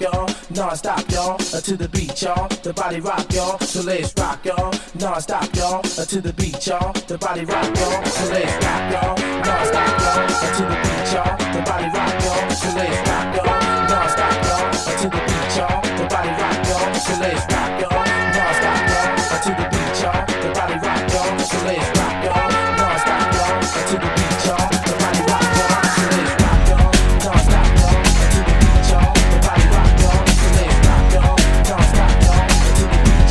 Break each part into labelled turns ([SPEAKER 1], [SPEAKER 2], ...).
[SPEAKER 1] y'all, non-stop, y'all, to the beat, y'all, the body rock, y'all, so let's rock, y'all, non-stop, y'all, to the beat, y'all, the body rock, y'all, so let's rock, y'all, non-stop, y'all, to the beat, y'all, the body rock, y'all, so let's rock, y'all, non-stop, y'all, to the beat, y'all, the body rock, y'all, so let's rock, y'all, non-stop, y'all, to the beat, y'all, the body rock, y'all, so let's rock, y'all, non-stop, y'all, to the beat, y'all, the body rock, y'all, so let's rock, y'all, non-stop, y'all, to the beat, y'all, the body rock, y'all, so let's rock, y'all, non-stop, y'all, to the beat,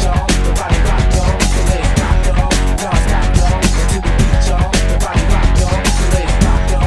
[SPEAKER 1] y'all, the body rock, y'all, so let's rock, y'all,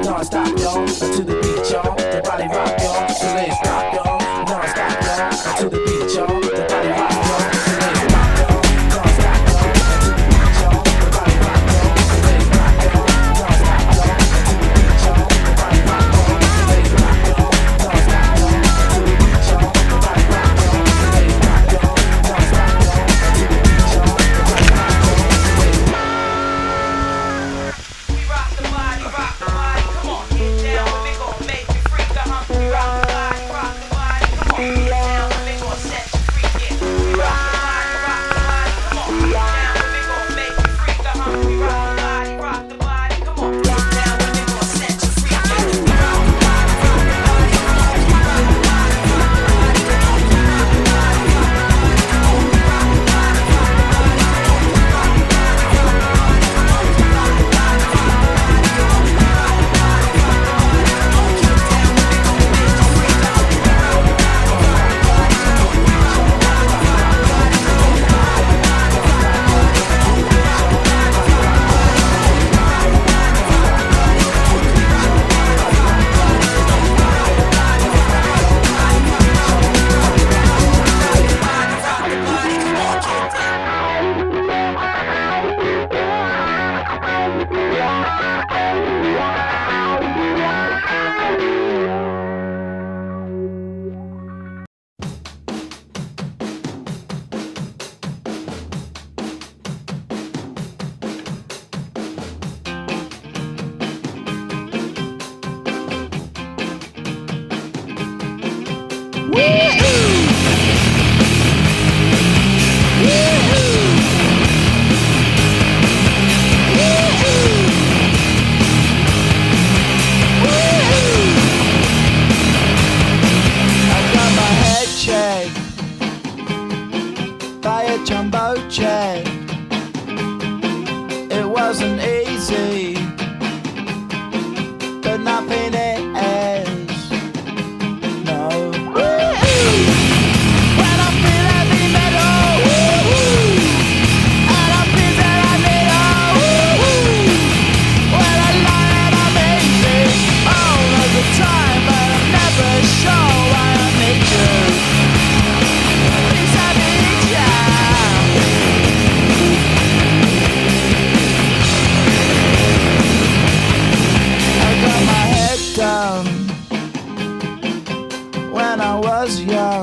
[SPEAKER 1] non-stop, y'all, to the beat, y'all, the body rock, y'all, so let's rock, y'all, non-stop, y'all, to the beat, y'all, the body rock, y'all, so let's
[SPEAKER 2] when I was young.